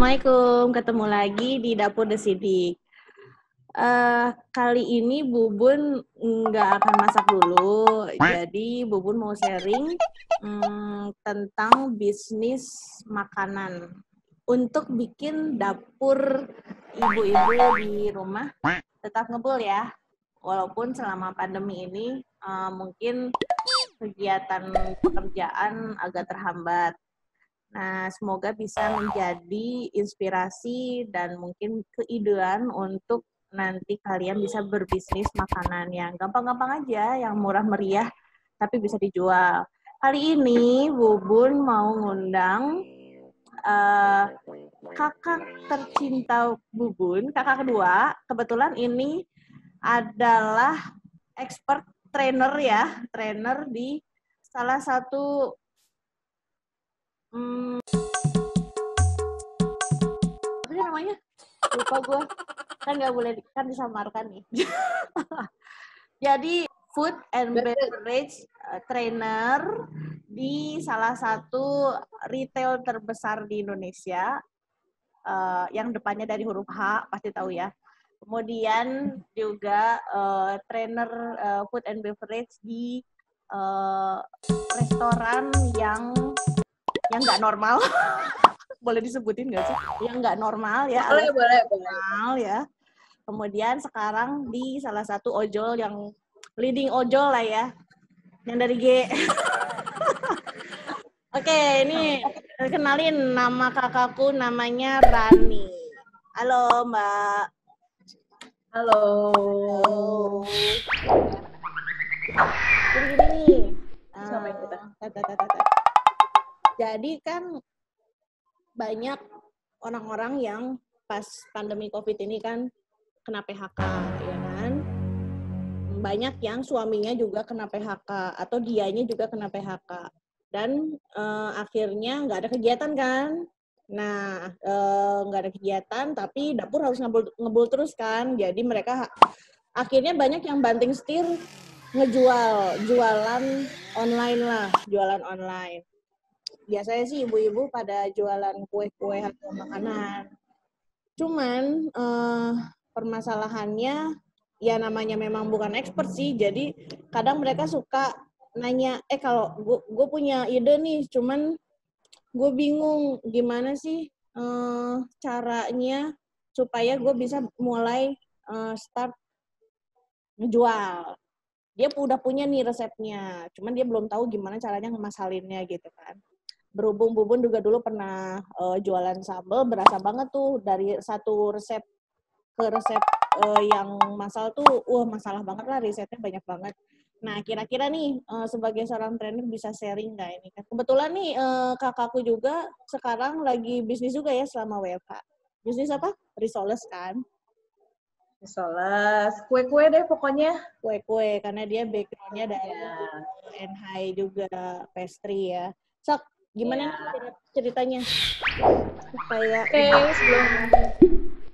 Assalamualaikum, ketemu lagi di Dapur The Sidik. Kali ini Bubun nggak akan masak dulu, jadi Bubun mau sharing tentang bisnis makanan. Untuk bikin dapur ibu-ibu di rumah tetap ngebul ya, walaupun selama pandemi ini mungkin kegiatan pekerjaan agak terhambat. Nah, semoga bisa menjadi inspirasi dan mungkin keidean untuk nanti kalian bisa berbisnis makanan yang gampang-gampang aja, yang murah meriah, tapi bisa dijual. Kali ini Bubun mau ngundang kakak tercinta Bubun, kakak kedua. Kebetulan ini adalah expert trainer ya, trainer di salah satu apa sih namanya? Lupa gue. Kan nggak boleh kan disamarkan nih. Jadi food and beverage trainer di salah satu retail terbesar di Indonesia, yang depannya dari huruf H, pasti tahu ya. Kemudian juga trainer food and beverage di restoran yang nggak normal. Boleh disebutin nggak sih? Yang nggak normal ya. Boleh. Normal ya. Kemudian sekarang di salah satu ojol yang leading ojol lah ya. Yang dari G. Oke, ini kenalin nama kakakku, namanya Rani. Halo Mbak. Halo. Jadi gini nih. Jadi kan banyak orang-orang yang pas pandemi COVID ini kan kena PHK, ya kan? Banyak yang suaminya juga kena PHK atau dianya juga kena PHK dan akhirnya nggak ada kegiatan kan? Nah, nggak ada kegiatan tapi dapur harus ngebul terus kan? Jadi mereka akhirnya banyak yang banting setir jualan online lah, jualan online. Biasanya sih ibu-ibu pada jualan kue-kue atau makanan. Cuman permasalahannya ya namanya memang bukan expert sih, jadi kadang mereka suka nanya, kalau gue punya ide nih, cuman gue bingung gimana sih caranya supaya gue bisa mulai start ngejual. Dia udah punya nih resepnya, cuman dia belum tahu gimana caranya ngemasalinnya gitu kan. Berhubung Bubun juga dulu pernah jualan sambal, berasa banget tuh dari satu resep ke resep yang masal tuh, masalah banget lah, risetnya banyak banget. Nah, kira-kira nih sebagai seorang trainer bisa sharing nggak ini? Kebetulan nih kakakku juga sekarang lagi bisnis juga ya selama WFH. Bisnis apa? Risoles kan? Risoles, kue-kue deh pokoknya. Kue-kue, karena dia background-nya dari NHI juga, pastry ya. Sok, gimana nih ceritanya? Supaya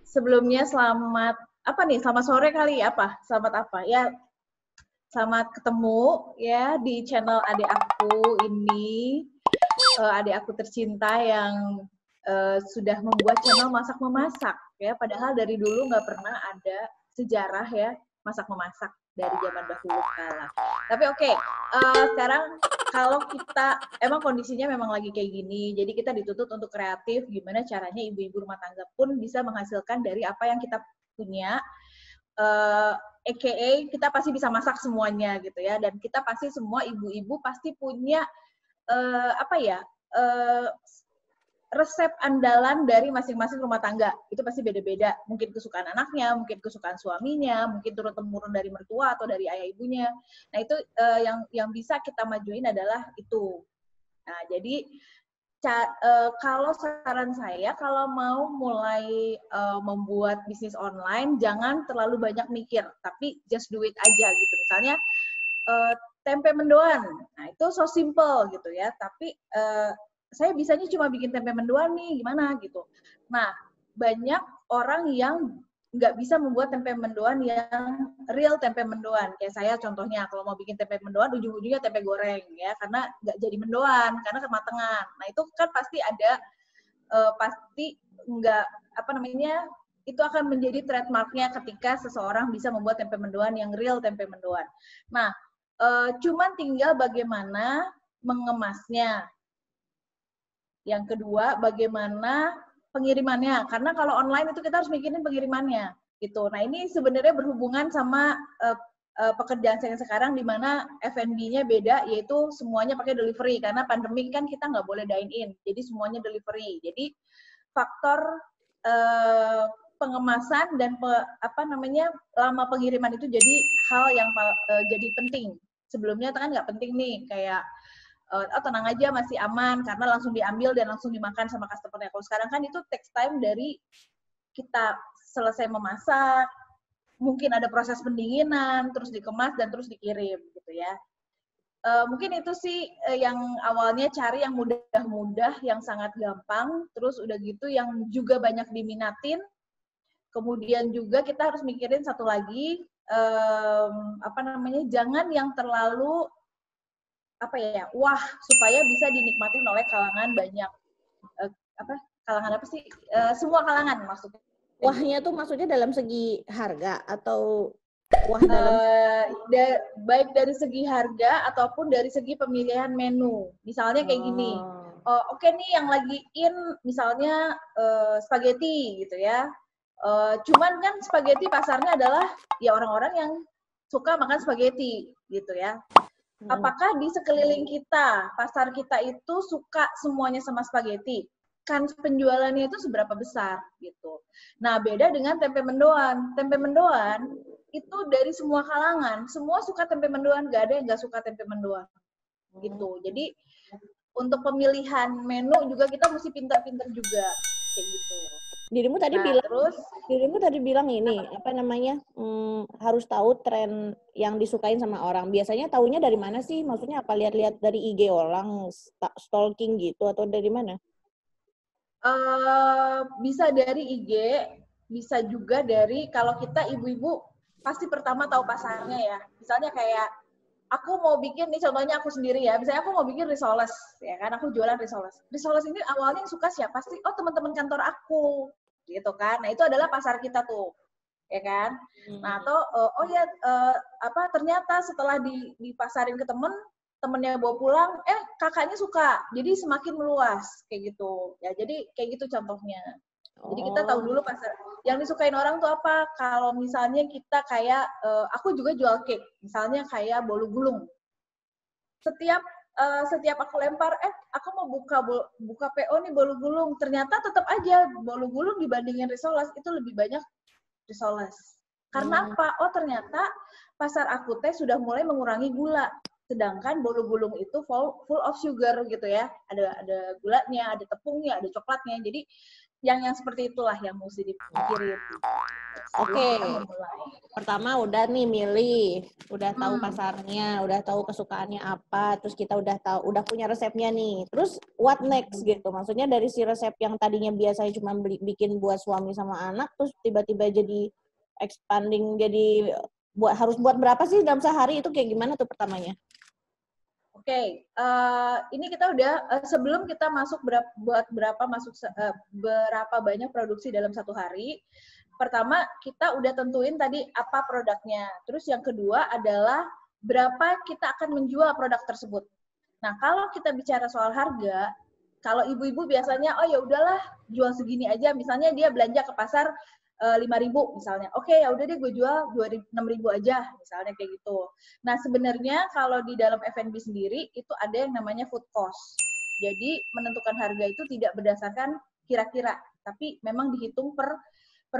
sebelumnya selamat sore kali apa? Selamat apa? Ya, selamat ketemu ya di channel adik aku ini. Adik aku tercinta yang sudah membuat channel masak-memasak ya, padahal dari dulu nggak pernah ada sejarah ya masak-memasak dari zaman dahulu kala. Tapi oke, sekarang kalau kita emang kondisinya memang lagi kayak gini, jadi kita dituntut untuk kreatif, gimana caranya ibu-ibu rumah tangga pun bisa menghasilkan dari apa yang kita punya, AKA kita pasti bisa masak semuanya gitu ya, dan kita pasti semua ibu-ibu pasti punya resep andalan dari masing-masing rumah tangga. Itu pasti beda-beda. Mungkin kesukaan anaknya, mungkin kesukaan suaminya, mungkin turun-temurun dari mertua atau dari ayah ibunya. Nah, itu yang bisa kita majuin adalah itu. Nah, jadi kalau saran saya, kalau mau mulai membuat bisnis online, jangan terlalu banyak mikir, tapi just do it aja gitu. Misalnya, tempe mendoan. Nah, itu so simple gitu ya, tapi saya bisanya cuma bikin tempe mendoan nih, gimana gitu. Nah, banyak orang yang nggak bisa membuat tempe mendoan yang real tempe mendoan. Kayak saya contohnya, kalau mau bikin tempe mendoan, ujung-ujungnya tempe goreng ya, karena nggak jadi mendoan, karena kematangan. Nah, itu kan pasti ada pasti nggak itu akan menjadi trademarknya ketika seseorang bisa membuat tempe mendoan yang real tempe mendoan. Nah, cuman tinggal bagaimana mengemasnya. Yang kedua, bagaimana pengirimannya. Karena kalau online itu kita harus mikirin pengirimannya gitu. Nah, ini sebenarnya berhubungan sama pekerjaan saya sekarang di mana F&B-nya beda, yaitu semuanya pakai delivery. Karena pandemi kan kita nggak boleh dine-in, jadi semuanya delivery. Jadi faktor pengemasan dan lama pengiriman itu jadi hal yang jadi penting. Sebelumnya kan nggak penting nih, kayak tenang aja masih aman karena langsung diambil dan langsung dimakan sama customer-nya. Kalau sekarang kan itu takes time dari kita selesai memasak, mungkin ada proses pendinginan, terus dikemas dan terus dikirim gitu ya. Mungkin itu sih yang awalnya cari yang mudah-mudah, yang sangat gampang, terus udah gitu yang juga banyak diminatin. Kemudian juga kita harus mikirin satu lagi, jangan yang terlalu wah, supaya bisa dinikmatin oleh kalangan banyak. Kalangan apa sih? Semua kalangan maksudnya. Wahnya tuh maksudnya dalam segi harga atau wah dalam baik dari segi harga ataupun dari segi pemilihan menu. Misalnya kayak gini. Oke nih yang lagi in misalnya spaghetti gitu ya. Cuman kan spaghetti pasarnya adalah ya orang-orang yang suka makan spaghetti gitu ya. Apakah di sekeliling kita, pasar kita itu suka semuanya sama spaghetti? Kan penjualannya itu seberapa besar gitu. Nah, beda dengan tempe mendoan. Tempe mendoan itu dari semua kalangan, semua suka tempe mendoan, nggak ada yang nggak suka tempe mendoan gitu. Jadi untuk pemilihan menu juga kita mesti pintar-pintar juga kayak gitu. Dirimu tadi bilang ini harus tahu tren yang disukain sama orang. Biasanya taunya dari mana sih? Maksudnya apa, lihat-lihat dari IG orang, stalking gitu atau dari mana? Bisa dari IG, bisa juga dari kalau kita ibu-ibu pasti pertama tahu pasarnya ya. Misalnya kayak aku mau bikin nih, contohnya aku sendiri ya. Misalnya aku mau bikin risoles, ya kan? Aku jualan risoles. Risoles ini awalnya yang suka siapa sih? Oh, teman-teman kantor aku, gitu kan? Nah, itu adalah pasar kita tuh, ya kan? Nah, atau ternyata setelah dipasarin ke temennya bawa pulang, kakaknya suka, jadi semakin meluas kayak gitu. Ya, jadi kayak gitu contohnya. Jadi kita tahu dulu pasar yang disukain orang tuh apa. Kalau misalnya kita kayak aku juga jual cake, misalnya kayak bolu gulung. Setiap aku lempar, aku mau buka PO nih bolu gulung, ternyata tetap aja bolu gulung dibandingin risoles itu lebih banyak risoles. Karena apa? Oh, ternyata pasar aku teh sudah mulai mengurangi gula. Sedangkan bolu gulung itu full of sugar gitu ya. Ada gulanya, ada tepungnya, ada coklatnya. Jadi yang seperti itulah yang mesti dipikirin. Oke. Pertama udah nih milih, udah tahu pasarnya, udah tahu kesukaannya apa, terus kita udah punya resepnya nih. Terus what next gitu? Maksudnya dari si resep yang tadinya biasanya cuma bikin buat suami sama anak, terus tiba-tiba jadi expanding jadi harus buat berapa sih dalam sehari, itu kayak gimana tuh pertamanya? Oke, ini kita udah sebelum kita masuk berapa banyak produksi dalam satu hari. Pertama kita udah tentuin tadi apa produknya. Terus yang kedua adalah berapa kita akan menjual produk tersebut. Nah, kalau kita bicara soal harga, kalau ibu-ibu biasanya ya udahlah jual segini aja. Misalnya dia belanja ke pasar 5.000 misalnya. Oke, ya udah deh gue jual 6.000 aja misalnya kayak gitu. Nah, sebenarnya kalau di dalam F&B sendiri itu ada yang namanya food cost. Jadi menentukan harga itu tidak berdasarkan kira-kira, tapi memang dihitung per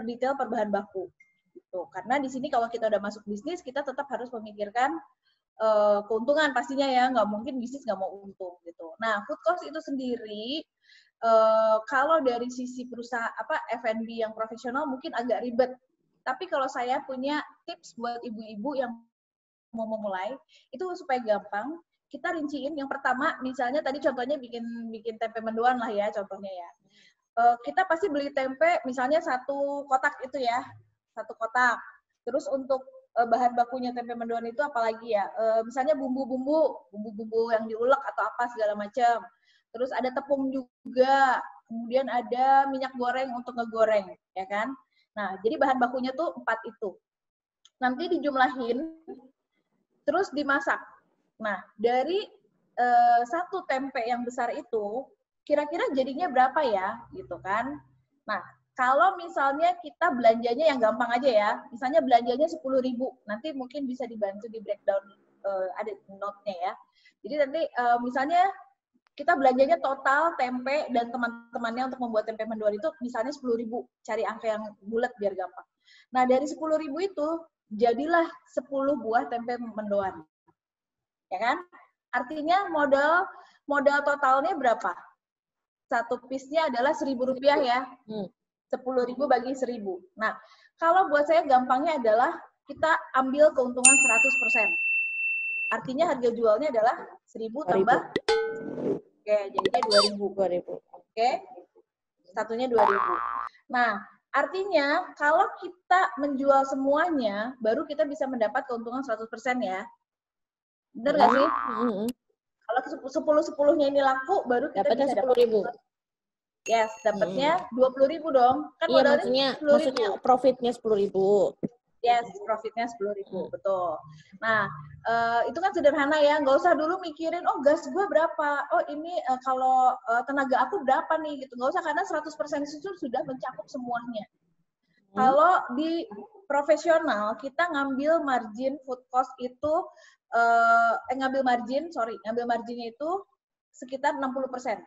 detail per bahan baku. Gitu. Karena di sini kalau kita udah masuk bisnis, kita tetap harus memikirkan keuntungan pastinya ya, nggak mungkin bisnis nggak mau untung gitu. Nah, food cost itu sendiri kalau dari sisi perusahaan F&B yang profesional mungkin agak ribet. Tapi kalau saya punya tips buat ibu-ibu yang mau memulai, itu supaya gampang, kita rinciin yang pertama, misalnya tadi contohnya bikin tempe mendoan lah ya, contohnya ya. Kita pasti beli tempe, misalnya 1 kotak itu ya, 1 kotak. Terus untuk bahan bakunya tempe mendoan itu apalagi ya, misalnya bumbu-bumbu yang diulek atau apa segala macam. Terus ada tepung juga, kemudian ada minyak goreng untuk ngegoreng, ya kan? Nah, jadi bahan bakunya tuh 4 itu. Nanti dijumlahin, terus dimasak. Nah, dari satu tempe yang besar itu, kira-kira jadinya berapa ya, gitu kan? Nah, kalau misalnya kita belanjanya yang gampang aja ya, misalnya belanjanya 10.000, nanti mungkin bisa dibantu di breakdown, ada note-nya ya. Jadi nanti misalnya kita belanjanya total tempe dan teman-temannya untuk membuat tempe mendoan itu misalnya 10.000, cari angka yang bulat biar gampang. Nah, dari 10.000 itu jadilah 10 buah tempe mendoan. Ya kan? Artinya modal totalnya berapa? Satu piece-nya adalah Rp1.000 ya. 10.000 bagi 1.000. Nah, kalau buat saya gampangnya adalah kita ambil keuntungan 100%. Artinya harga jualnya adalah 1.000 tambah, oke, jadinya 2.000. Oke, satunya 2.000. Nah, artinya kalau kita menjual semuanya, baru kita bisa mendapat keuntungan 100% ya. Bener nggak sih? Kalau 10-10-nya ini laku, baru kita dapatnya bisa dapat 10.000. Yes, dapatnya 20.000 dong. Kan Iya, modalnya 10.000. maksudnya profitnya 10.000. Yes, profitnya 10.000, betul. Nah, itu kan sederhana ya, nggak usah dulu mikirin, oh gas gue berapa, oh ini kalau tenaga aku berapa nih, gitu. Nggak usah, karena 100% itu sudah mencakup semuanya. Kalau di profesional, kita ngambil margin food cost itu, ngambil marginnya itu sekitar 60%.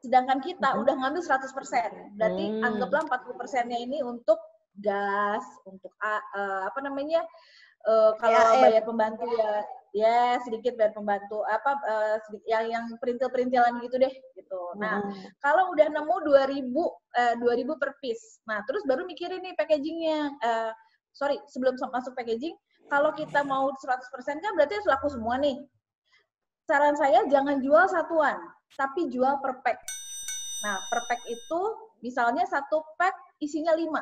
Sedangkan kita udah ngambil 100%. Berarti anggaplah 40%-nya ini untuk gas, untuk kalau bayar pembantu ya sedikit bayar pembantu, yang perintil-perintilan gitu deh gitu. Nah, kalau udah nemu 2.000 per piece. Nah, terus baru mikirin nih packagingnya. Sebelum masuk packaging, kalau kita mau 100% kan berarti harus laku semua nih. Saran saya jangan jual satuan, tapi jual per pack. Nah, per pack itu misalnya satu pack isinya 5.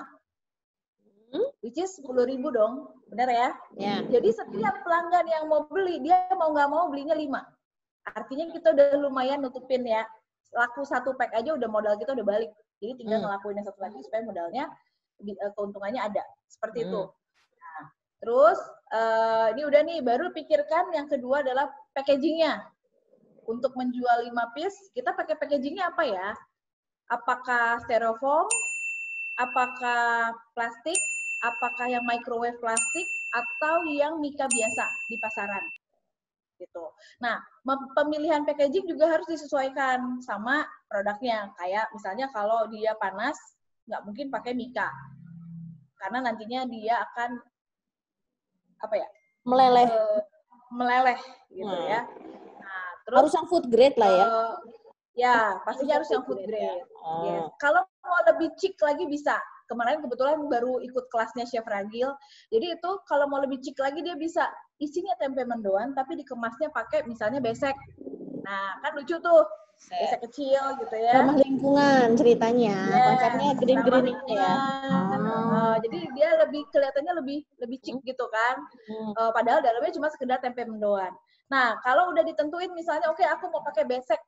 Which is 10.000 dong, benar ya? Yeah. Jadi setiap pelanggan yang mau beli, dia mau nggak mau belinya 5. Artinya kita udah lumayan nutupin ya. Laku satu pack aja udah modal kita udah balik. Jadi tinggal ngelakuin yang satu lagi supaya modalnya, keuntungannya ada. Seperti itu. Nah, terus ini udah nih, baru pikirkan yang kedua adalah packagingnya. Untuk menjual 5 piece, kita pakai packagingnya apa ya? Apakah styrofoam? Apakah plastik? Apakah yang microwave plastik? Atau yang mika biasa di pasaran? Gitu. Nah, pemilihan packaging juga harus disesuaikan sama produknya. Kayak misalnya kalau dia panas, nggak mungkin pakai mika. Karena nantinya dia akan meleleh gitu ya. Nah, terus harus yang food grade lah ya. Ya, pastinya harus yang food grade. Yes. Kalau mau lebih chic lagi bisa. Kemarin kebetulan baru ikut kelasnya Chef Ragil. Jadi itu kalau mau lebih chic lagi dia bisa isinya tempe mendoan tapi dikemasnya pakai misalnya besek. Nah, kan lucu tuh. Besek kecil gitu ya. Ramah lingkungan ceritanya. Konsepnya green ya. Jadi dia kelihatannya lebih chic gitu kan. Padahal dalamnya cuma sekedar tempe mendoan. Nah, kalau udah ditentuin misalnya oke, aku mau pakai besek.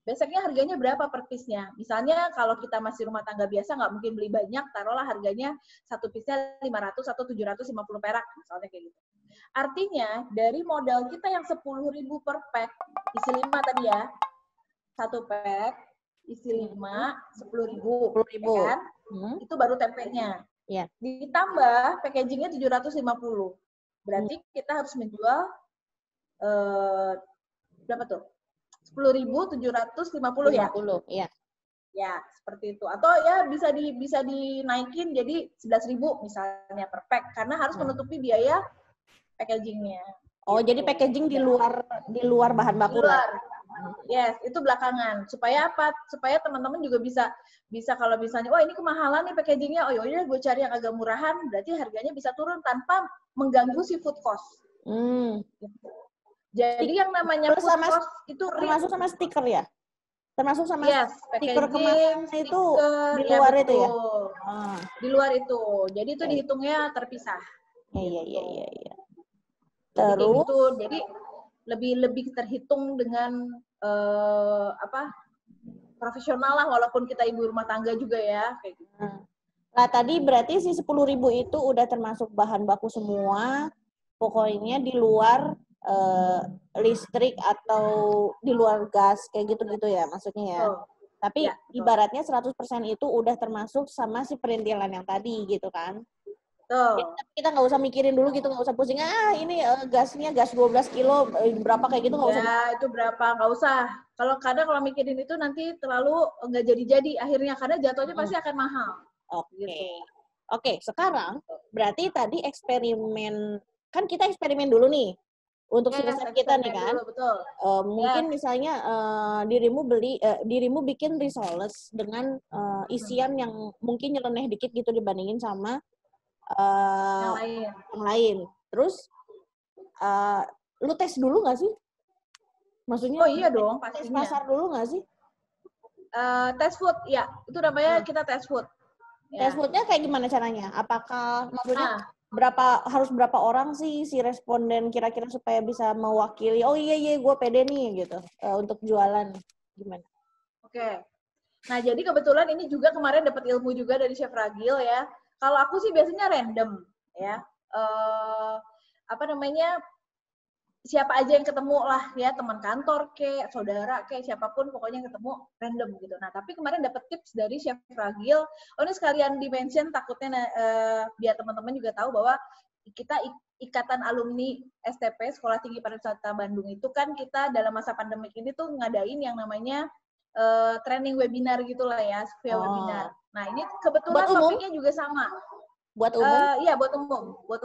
Beseknya harganya berapa per piece-nya? Misalnya kalau kita masih rumah tangga biasa nggak mungkin beli banyak, taruhlah harganya satu piece-nya 500 atau 750 perak, misalnya kayak gitu. Artinya dari modal kita yang 10.000 per pack, isi 5 tadi ya, satu pack, isi 5, 10.000, ya kan? Itu baru tempenya. Yeah. Ditambah packagingnya 750. Berarti kita harus menjual berapa tuh? 10.750 ya? 50, iya. Ya, seperti itu. Atau ya bisa dinaikin jadi 11.000 misalnya per pack karena harus menutupi biaya packagingnya. Oh, gitu. Jadi packaging di luar bahan baku lah. Yes, itu belakangan. Supaya apa? Supaya teman-teman juga bisa kalau misalnya, wah ini kemahalan nih packagingnya, oh yaudah gue cari yang agak murahan, berarti harganya bisa turun tanpa mengganggu si food cost. Gitu. Jadi yang namanya food cost itu termasuk sama stiker ya? Termasuk sama stiker kemasan itu di luar itu ya? Di luar itu. Jadi itu dihitungnya terpisah. Iya. Terus jadi lebih terhitung dengan profesional lah, walaupun kita ibu rumah tangga juga ya, kayak gitu. Nah, tadi berarti si 10.000 itu udah termasuk bahan baku semua, pokoknya di luar listrik atau di luar gas, kayak gitu-gitu ya maksudnya ya. Betul. Tapi Ya, betul. ibaratnya 100% itu udah termasuk sama si perintilan yang tadi gitu kan. Betul. Kita nggak usah mikirin dulu gitu, nggak usah pusing, ini gasnya gas 12 kilo, berapa kayak gitu nggak usah. Ya, itu berapa, nggak usah. Kalau kadang kalau mikirin itu nanti terlalu nggak jadi-jadi akhirnya, karena jatuhnya pasti akan mahal. Oke. Gitu. Oke, sekarang berarti tadi eksperimen, kan kita eksperimen dulu nih untuk si resep kita nih kan. Dulu, betul. Mungkin misalnya dirimu bikin risoles dengan isian yang mungkin nyeleneh dikit gitu dibandingin sama yang lain. Terus lu tes dulu nggak sih? Maksudnya? Oh iya dong, pastinya. Tes pasar dulu nggak sih? Tes food, ya. Itu namanya kita tes food. Ya. Tes foodnya kayak gimana caranya? Apakah maksudnya harus berapa orang sih si responden kira-kira supaya bisa mewakili? Oh iya gue pede nih gitu untuk jualan gimana? Oke. Nah jadi kebetulan ini juga kemarin dapat ilmu juga dari Chef Ragil ya. Kalau aku sih biasanya random ya. Siapa aja yang ketemu lah ya, teman kantor kek, saudara kek, siapapun pokoknya yang ketemu random gitu. Nah tapi kemarin dapat tips dari Chef Ragil. Oh ini sekalian di-mention takutnya biar teman-teman juga tahu bahwa kita Ikatan Alumni STP Sekolah Tinggi Pariwisata Bandung itu kan kita dalam masa pandemik ini tuh ngadain yang namanya training webinar gitulah ya, via webinar. Nah ini kebetulan topiknya juga sama. Buat umum? Iya buat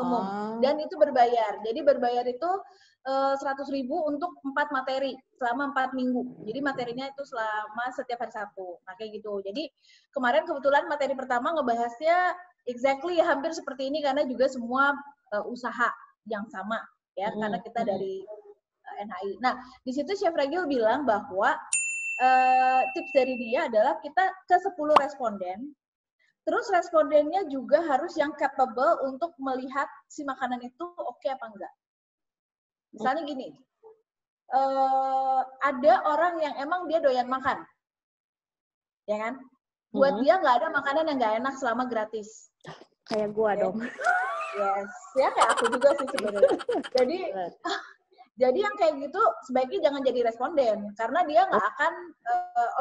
umum. Dan itu berbayar. Jadi berbayar itu 100.000 untuk 4 materi selama 4 minggu. Jadi materinya itu selama setiap hari Sabtu. Nah kayak gitu. Jadi kemarin kebetulan materi pertama ngebahasnya exactly hampir seperti ini karena juga semua usaha yang sama ya karena kita dari NHI. Nah di situ Chef Ragil bilang bahwa tips dari dia adalah kita ke 10 responden. Terus respondennya juga harus yang capable untuk melihat si makanan itu oke apa enggak. Misalnya gini, ada orang yang emang dia doyan makan, ya kan? Buat dia nggak ada makanan yang nggak enak selama gratis. Kayak gua dong. Yes, ya kayak aku juga sih sebenarnya. Jadi yang kayak gitu sebaiknya jangan jadi responden, karena dia nggak akan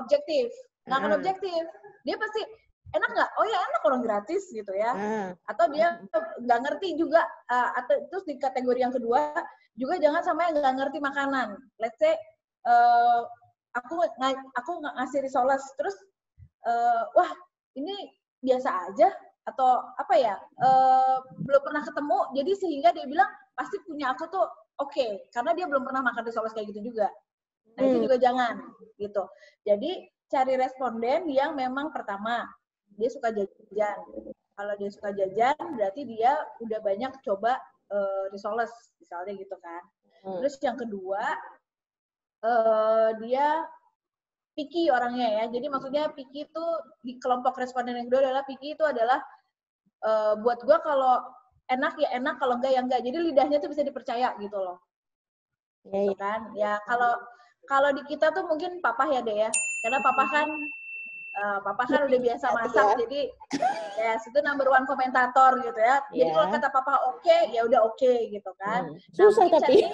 objektif. Nggak akan objektif. Dia pasti, enak nggak? Oh ya enak, orang gratis gitu ya. Atau dia nggak ngerti juga. Atau terus di kategori yang kedua, juga jangan sama yang nggak ngerti makanan. Let's say aku ngasih risoles, terus wah ini biasa aja atau apa ya, belum pernah ketemu, jadi sehingga dia bilang pasti punya aku tuh oke, karena dia belum pernah makan risoles kayak gitu juga. Nah itu juga jangan gitu. Jadi cari responden yang memang pertama dia suka jajan. Kalau dia suka jajan berarti dia udah banyak coba risoles misalnya gitu kan. Terus yang kedua dia picky orangnya ya. Jadi maksudnya picky itu di kelompok responden yang kedua adalah picky itu adalah buat gua kalau enak ya enak, kalau enggak ya enggak. Jadi lidahnya tuh bisa dipercaya gitu loh. Gitu kan. Ya kalau di kita tuh mungkin papa ya deh ya. Karena papa kan udah biasa masak, jadi ya itu number one komentator gitu ya. Jadi kalau kata papa oke, ya udah oke gitu kan. Susah tapi ya,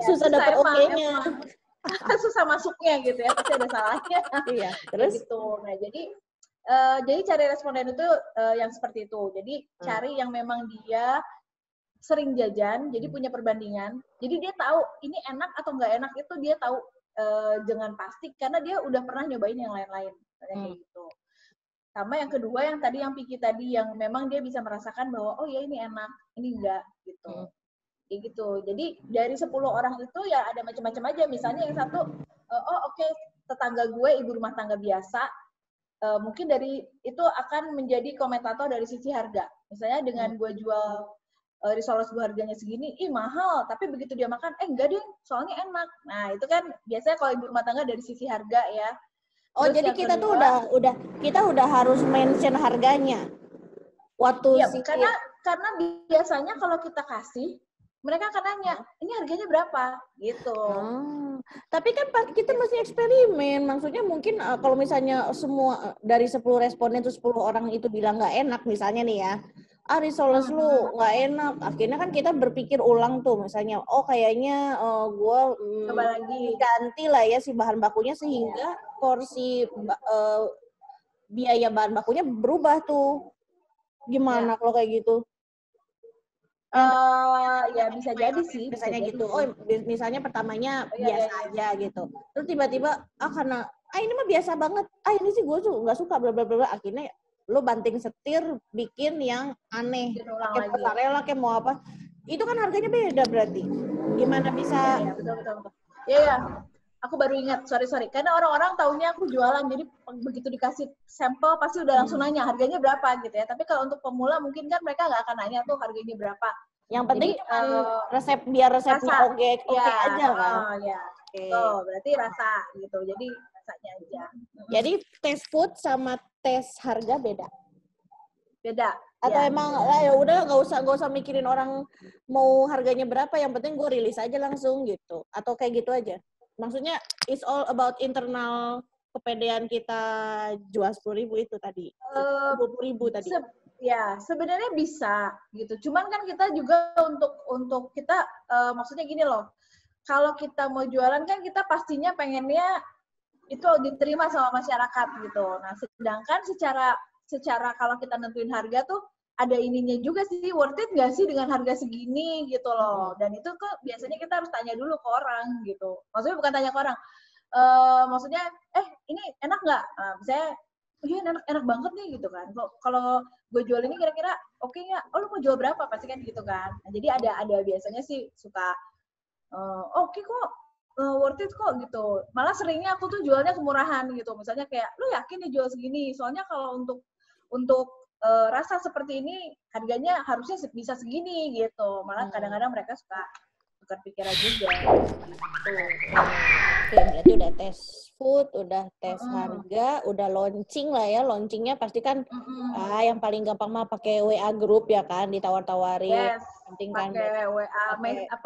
susah dapat oke-nya. Susah masuknya gitu ya, pasti ada salahnya. Iya, terus gitu. Nah, jadi cari responden itu yang seperti itu. Jadi cari yang memang dia sering jajan, jadi punya perbandingan. Jadi dia tahu ini enak atau nggak enak itu dia tahu dengan pasti karena dia udah pernah nyobain yang lain-lain kayak gitu. Sama yang kedua yang tadi yang picky tadi yang memang dia bisa merasakan bahwa oh ya ini enak, ini enggak gitu. Kayak gitu. Jadi dari 10 orang itu ya ada macam-macam aja. Misalnya yang satu oke, tetangga gue ibu rumah tangga biasa, mungkin dari itu akan menjadi komentator dari sisi harga. Misalnya dengan gue jual risoles gue harganya segini, mahal, tapi begitu dia makan, enggak deh, soalnya enak. Nah, itu kan biasanya kalau ibu rumah tangga dari sisi harga ya. Oh, terus jadi kita kedua, tuh udah harus mention harganya. Waktu iya, karena biasanya kalau kita kasih, mereka akan nanya, ini harganya berapa? Gitu. Tapi kan kita masih eksperimen. Maksudnya mungkin kalau misalnya semua dari 10 responden itu 10 orang itu bilang nggak enak misalnya nih ya. Risoles lu nggak enak. Akhirnya kan kita berpikir ulang tuh misalnya, oh kayaknya gue Coba lagi. ganti lah ya si bahan bakunya sehingga porsi biaya bahan bakunya berubah tuh. Gimana kalau kayak gitu? Ya bisa jadi sih. Misalnya gitu, misalnya pertamanya biasa aja gitu. Terus tiba-tiba, karena ini mah biasa banget. Ini sih gue tuh nggak suka, bla bla bla. Akhirnya lo banting setir, bikin yang aneh. Kayak mozzarella, kayak mau apa. Itu kan harganya beda berarti. Gimana bisa? Ya, betul. Ya. Aku baru ingat, sorry. Karena orang-orang taunya aku jualan, jadi begitu dikasih sampel pasti udah langsung nanya harganya berapa gitu ya. Tapi kalau untuk pemula mungkin kan mereka nggak akan nanya tuh harganya berapa. Yang penting biar resepnya oke aja kan. Berarti rasa gitu. Jadi rasanya aja. Jadi tes food sama tes harga beda. Beda. Atau emang ya udah nggak usah mikirin orang mau harganya berapa, yang penting gue rilis aja langsung gitu. Atau kayak gitu aja. Maksudnya it's all about internal kepedean kita jual 10.000 itu tadi. 20.000 tadi. Ya, sebenarnya bisa gitu. Cuman kan kita juga untuk kita maksudnya gini loh. Kalau kita mau jualan kan kita pastinya pengennya itu diterima sama masyarakat gitu. Nah, sedangkan secara kalau kita nentuin harga tuh ada ininya juga sih, worth it nggak sih dengan harga segini gitu loh. Dan itu kok biasanya kita harus tanya dulu ke orang gitu. Maksudnya bukan tanya ke orang. Maksudnya, ini enak nggak? Misalnya, enak banget nih gitu kan. Kalau gue jual ini kira-kira oke nggak? Oh, lu mau jual berapa? Pasti kan gitu kan. Nah, jadi ada biasanya sih suka, oke kok, worth it kok gitu. Malah seringnya aku tuh jualnya kemurahan gitu. Misalnya kayak, lu yakin nih jual segini? Soalnya kalau untuk rasa seperti ini harganya harusnya bisa segini gitu. Malah kadang-kadang mereka suka tukar pikiran juga. Gitu. Oke, berarti udah tes food, udah tes harga, udah launching lah ya. Launchingnya pasti kan yang paling gampang mah pakai WA group ya kan, ditawar-tawarin. Yes, penting kan pakai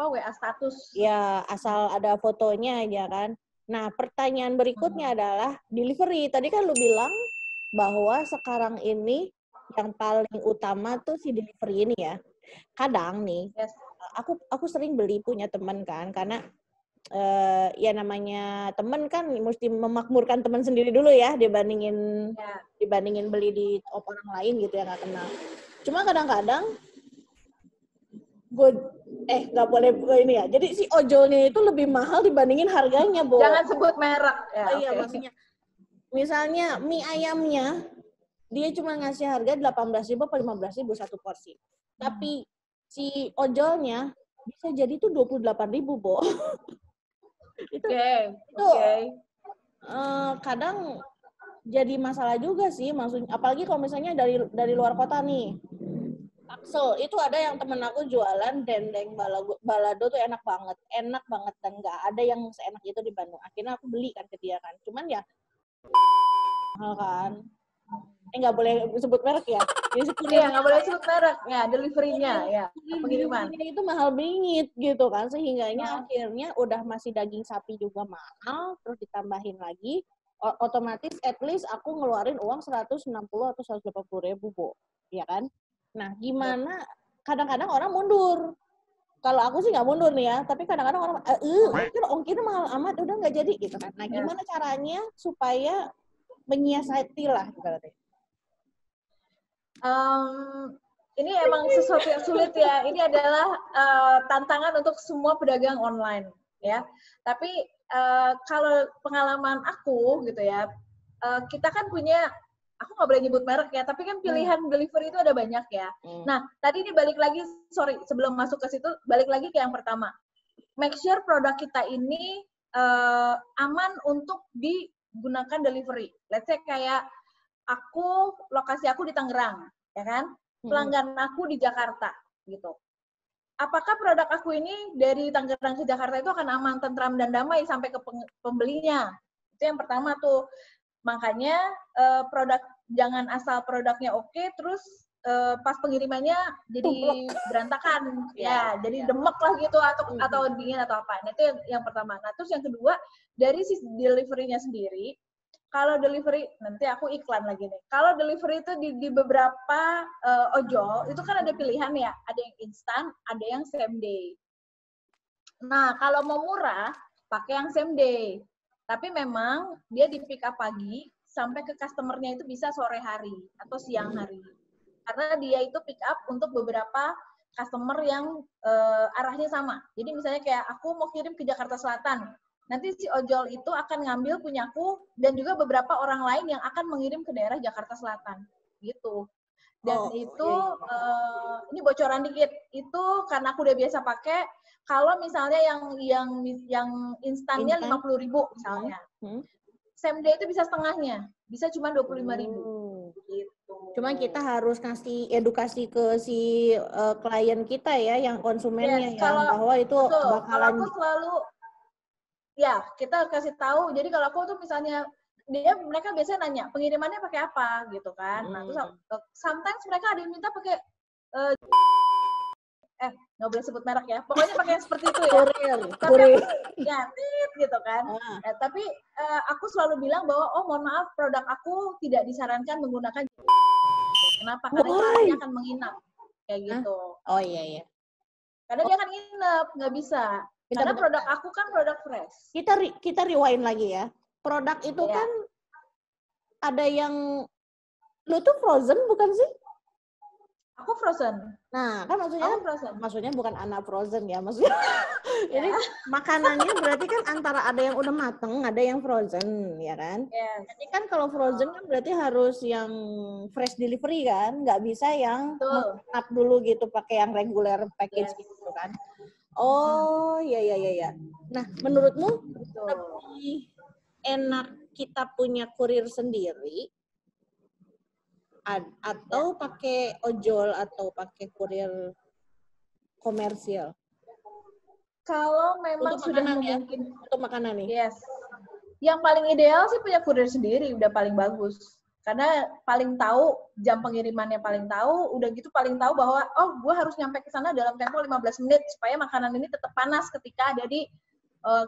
WA status. Ya, asal ada fotonya aja kan. Nah, pertanyaan berikutnya adalah delivery. Tadi kan lu bilang bahwa sekarang ini yang paling utama tuh si delivery ini ya. Kadang nih, aku sering beli punya teman kan, karena ya namanya teman kan mesti memakmurkan teman sendiri dulu ya, dibandingin beli di orang lain gitu ya nggak kenal. Cuma kadang-kadang nggak boleh ini ya. Jadi si ojolnya itu lebih mahal dibandingin harganya, Bo. Jangan sebut merek ya. Iya, maksudnya misalnya mie ayamnya dia cuma ngasih harga 18.000 atau 15.000 satu porsi. Tapi si ojolnya bisa jadi tuh 28.000, Bo. itu kadang jadi masalah juga sih, maksudnya apalagi kalau misalnya dari luar kota nih. Axel, itu ada yang temen aku jualan dendeng balado tuh enak banget dan nggak ada yang seenak itu di Bandung. Akhirnya aku beli kan ke dia kan. Cuman ya mahal kan. Nggak boleh sebut merek ya. Iya, nggak boleh sebut merek ya, delivery-nya ya, pengiriman. Itu mahal bingit gitu kan, sehingganya akhirnya udah masih daging sapi juga mahal, terus ditambahin lagi, otomatis at least aku ngeluarin uang 160 atau 180.000, Bo. Ya kan? Nah, gimana? Kadang-kadang orang mundur. Kalau aku sih nggak mundur nih ya, tapi kadang-kadang orang, ongkirnya mahal amat, udah nggak jadi gitu kan. Nah, gimana caranya supaya menyiasati lah berarti? Ini emang sesuatu yang sulit ya. Ini adalah tantangan untuk semua pedagang online ya. Tapi kalau pengalaman aku gitu ya, kita kan punya, aku nggak boleh nyebut merek ya, tapi kan pilihan delivery itu ada banyak ya. Nah, tadi ini balik lagi, sebelum masuk ke situ, balik lagi ke yang pertama. Make sure produk kita ini aman untuk digunakan delivery. Let's say kayak lokasi aku di Tangerang, ya kan? Pelanggan aku di Jakarta, gitu. Apakah produk aku ini dari Tangerang ke Jakarta itu akan aman, tentram, dan damai sampai ke pembelinya? Itu yang pertama tuh. Makanya jangan asal produknya oke, terus pas pengirimannya jadi berantakan, ya jadi demek lah gitu atau dingin atau apa. Nah itu yang pertama. Nah terus yang kedua dari sisi delivery-nya sendiri, kalau delivery nanti aku iklan lagi nih. Kalau delivery itu di beberapa ojol itu kan ada pilihan ya, ada yang instan, ada yang same day. Nah kalau mau murah pakai yang same day. Tapi memang dia di pick up pagi sampai ke customer-nya itu bisa sore hari atau siang hari. Karena dia itu pick up untuk beberapa customer yang arahnya sama. Jadi misalnya kayak aku mau kirim ke Jakarta Selatan. Nanti si ojol itu akan ngambil punyaku dan juga beberapa orang lain yang akan mengirim ke daerah Jakarta Selatan. Gitu. Dan ini bocoran dikit. Itu karena aku udah biasa pakai. Kalau misalnya yang instannya 50.000 misalnya. Same day itu bisa setengahnya. Bisa cuma 25.000. Gitu. Cuma kita harus kasih edukasi ke si klien kita ya, yang konsumennya bahwa itu bakalan. Kalau aku selalu kita kasih tahu. Jadi kalau aku tuh misalnya mereka biasanya nanya pengirimannya pakai apa gitu kan. Nah terus sometimes mereka ada yang minta pakai nggak boleh sebut merek ya. Pokoknya pakai seperti itu ya. Kurir. Ya, gitu kan. Tapi aku selalu bilang bahwa mohon maaf produk aku tidak disarankan menggunakan. Kenapa? Karena dia akan menginap kayak gitu. Oh iya. Karena dia akan nginep, nggak bisa. Karena produk aku kan produk fresh. Kita rewind lagi ya. Produk itu kan ada yang lu tuh frozen bukan sih? Aku frozen. Nah, kan maksudnya bukan anak frozen ya, maksudnya. Jadi makanannya berarti kan antara ada yang udah mateng, ada yang frozen, ya kan? Yes. Jadi kan kalau frozen kan berarti harus yang fresh delivery kan, nggak bisa yang menginap dulu gitu pakai yang regular package gitu kan. Oh, iya. Nah, menurutmu lebih enak kita punya kurir sendiri atau pakai ojol atau pakai kurir komersial? Kalau memang untuk sudah makanan memungkinkan. Untuk makanan nih. Yes. Yang paling ideal sih punya kurir sendiri, udah paling bagus. Karena paling tahu jam pengirimannya, paling tahu, udah gitu paling tahu bahwa gue harus nyampe ke sana dalam tempo 15 menit supaya makanan ini tetap panas ketika ada di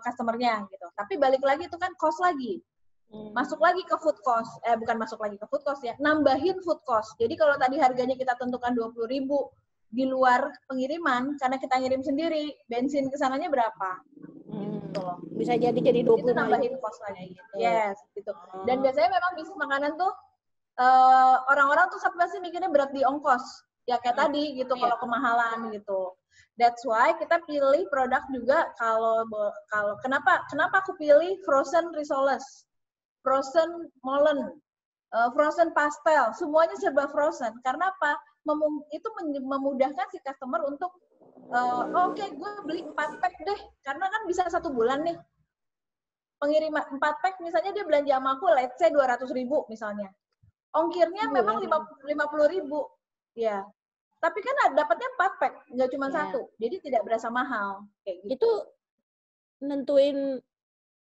customer-nya gitu. Tapi balik lagi itu kan cost lagi. Masuk lagi ke food cost. Bukan masuk lagi ke food cost ya, nambahin food cost. Jadi kalau tadi harganya kita tentukan 20.000 di luar pengiriman, karena kita ngirim sendiri, bensin kesananya berapa? Gitu. Bisa jadi 20. Itu nambahin cost lagi. Gitu. Yes, gitu. Dan biasanya memang bisnis makanan tuh orang-orang tuh pasti mikirnya berat di ongkos. Ya kayak tadi gitu, kalau kemahalan gitu. That's why kita pilih produk juga kalau kenapa aku pilih frozen risoles, frozen molen, frozen pastel, semuanya serba frozen. Karena apa? Itu memudahkan si customer untuk oke, gue beli 4 pack deh, karena kan bisa 1 bulan nih. Pengiriman 4 pack misalnya dia belanja sama aku, let's say 200.000 misalnya. Ongkirnya memang 50.000, ya. Tapi kan dapatnya 4 pack, nggak cuma 1, jadi tidak berasa mahal kayak gitu. Itu nentuin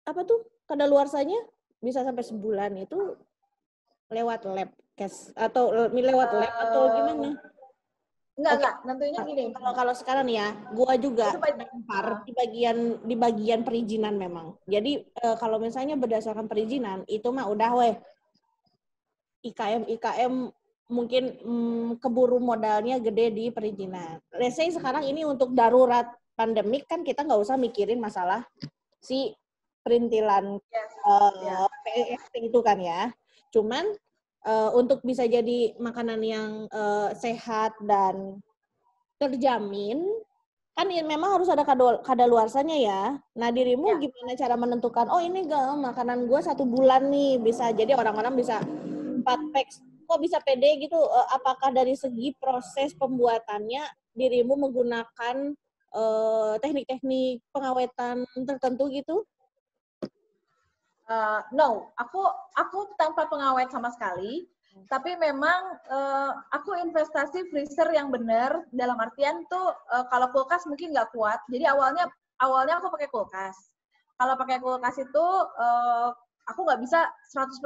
apa tuh kadaluarsanya bisa sampai sebulan itu lewat lab cash atau lewat lab atau gimana? Enggak, nentuinnya gini. Kalau sekarang nih ya, gua juga nampar di bagian perizinan memang. Jadi kalau misalnya berdasarkan perizinan itu mah udah IKM mungkin keburu modalnya gede di perizinan. Let's say sekarang ini untuk darurat pandemik kan kita nggak usah mikirin masalah si perintilan PST itu kan ya. Cuman untuk bisa jadi makanan yang sehat dan terjamin kan memang harus ada kadaluarsanya ya. Nah dirimu gimana cara menentukan ini makanan gue 1 bulan nih bisa, jadi orang-orang bisa 4 pack kok bisa pede gitu? Apakah dari segi proses pembuatannya dirimu menggunakan teknik-teknik pengawetan tertentu gitu? No, aku tanpa pengawet sama sekali. Tapi memang aku investasi freezer yang benar, dalam artian tuh kalau kulkas mungkin nggak kuat. Jadi awalnya aku pakai kulkas. Kalau pakai kulkas itu aku nggak bisa 100%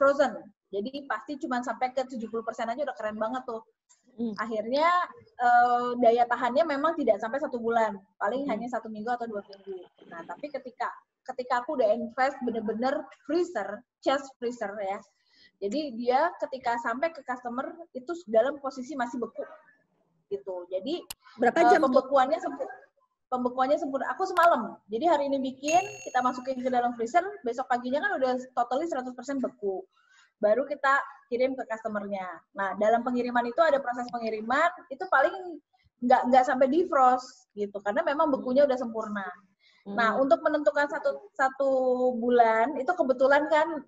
frozen. Jadi pasti cuma sampai ke 70% aja udah keren banget tuh. Akhirnya daya tahannya memang tidak sampai 1 bulan, paling hanya 1 minggu atau 2 minggu. Nah, tapi ketika aku udah invest bener-bener freezer, chest freezer ya, jadi dia ketika sampai ke customer itu dalam posisi masih beku gitu. Jadi berapa jam pembekuannya sempurna. Aku semalam. Jadi hari ini bikin, kita masukin ke dalam freezer, besok paginya kan udah totally 100% beku. Baru kita kirim ke customer-nya. Nah, dalam pengiriman itu ada proses pengiriman, itu paling nggak sampai defrost gitu, karena memang bekunya udah sempurna. Nah, untuk menentukan satu bulan, itu kebetulan kan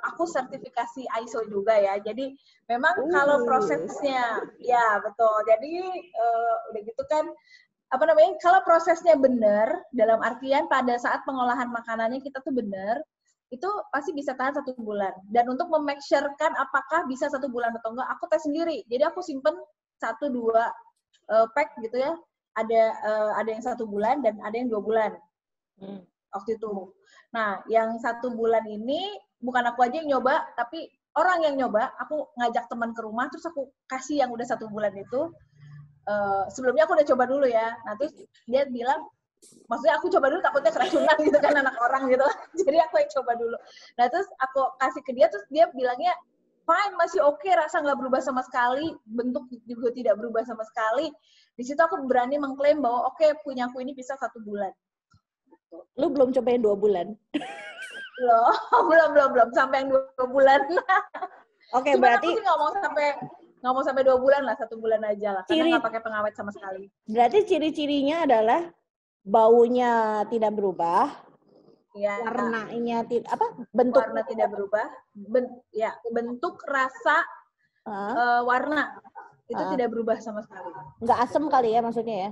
aku sertifikasi ISO juga ya. Jadi memang kalau prosesnya, ya betul. Jadi udah gitu kan, kalau prosesnya benar, dalam artian pada saat pengolahan makanannya kita tuh benar, itu pasti bisa tahan 1 bulan. Dan untuk make sure-kan apakah bisa 1 bulan atau enggak, aku tes sendiri. Jadi aku simpen 1-2 pack gitu ya. Ada yang 1 bulan dan ada yang 2 bulan. Waktu itu. Nah, yang 1 bulan ini bukan aku aja yang nyoba, tapi orang yang nyoba. Aku ngajak teman ke rumah, terus aku kasih yang udah 1 bulan itu. Sebelumnya aku udah coba dulu ya. Nah, terus dia bilang, maksudnya aku coba dulu takutnya keracunan gitu kan, anak orang gitu. Jadi aku yang coba dulu. Nah, terus aku kasih ke dia, terus dia bilangnya, fine, masih oke, rasa nggak berubah sama sekali, bentuk juga tidak berubah sama sekali. Di situ aku berani mengklaim bahwa oke, punya aku ini bisa 1 bulan. Lu belum cobain 2 bulan? Belum sampai yang 2 bulan. Oke, Cuman berarti aku sih nggak mau sampai 2 bulan lah, 1 bulan aja lah, karena nggak pakai pengawet sama sekali. Berarti ciri-cirinya adalah baunya tidak berubah, ya, warnanya bentuk warna tidak berubah, bentuk, rasa, warna itu tidak berubah sama sekali. Nggak asem kali ya maksudnya ya?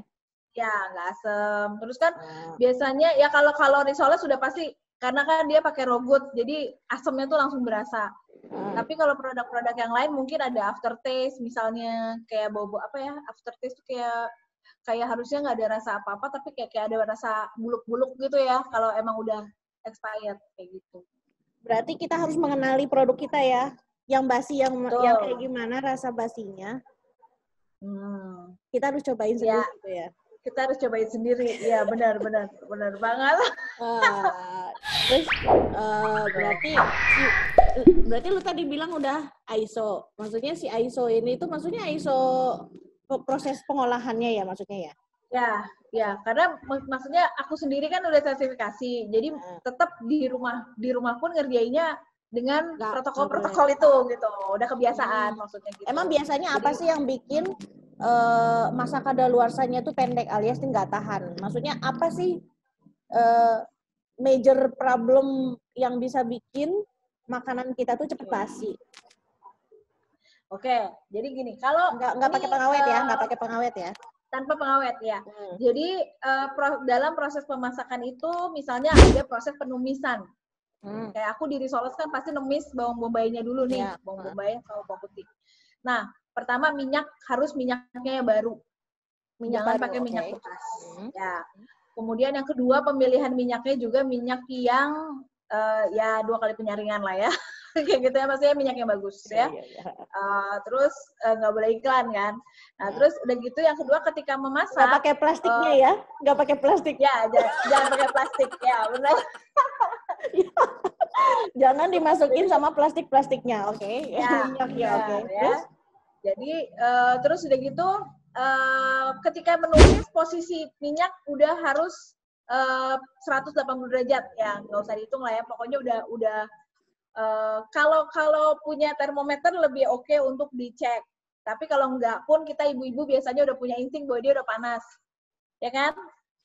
Ya, nggak asem. Terus kan biasanya ya kalau risoles sudah pasti, karena kan dia pakai raw good, jadi asemnya tuh langsung berasa. Tapi kalau produk-produk yang lain mungkin ada aftertaste, misalnya kayak bobo aftertaste tuh kayak harusnya nggak ada rasa apa-apa, tapi kayak ada rasa buluk-buluk gitu ya, kalau emang udah expired kayak gitu. Berarti kita harus mengenali produk kita ya, yang basi, yang kayak gimana rasa basinya. Kita harus cobain sendiri gitu ya. Kita harus cobain sendiri, ya benar banget. Terus berarti lu tadi bilang udah ISO. Maksudnya si ISO ini tuh maksudnya ISO proses pengolahannya ya maksudnya ya? Ya, karena maksudnya aku sendiri kan udah sertifikasi. Jadi tetap di rumah pun ngerjainnya dengan protokol itu gitu. Udah kebiasaan maksudnya gitu. Emang biasanya apa sih yang bikin masa kadaluarsanya tuh pendek alias nggak tahan? Maksudnya apa sih major problem yang bisa bikin makanan kita tuh cepet basi? Oke, jadi gini, kalau nggak pakai pengawet ya, nggak pakai pengawet ya? Tanpa pengawet ya. Jadi dalam proses pemasakan itu misalnya ada proses penumisan. Kayak aku di risoles kan pasti numis bawang bombaynya dulu nih, bawang bombay sama bawang putih. Nah, pertama harus minyaknya yang baru. Jangan pakai minyak bekas. Ya. Kemudian yang kedua pemilihan minyaknya juga minyak yang 2 kali penyaringan lah ya. Kayak gitu ya, maksudnya minyak yang bagus ya. Terus nggak boleh iklan kan. Nah, terus udah gitu yang kedua ketika memasak. Nggak pakai plastiknya ya? Nggak pakai plastik. Ya, jangan pakai plastik. Ya, benar. Jangan dimasukin sama plastiknya, oke? Ya, oke. Ya. Jadi terus udah gitu ketika menumis posisi minyak udah harus 180 derajat ya, nggak usah dihitung lah ya, pokoknya udah kalau punya termometer lebih oke untuk dicek, tapi kalau enggak pun kita ibu-ibu biasanya udah punya insting bahwa dia udah panas, ya kan?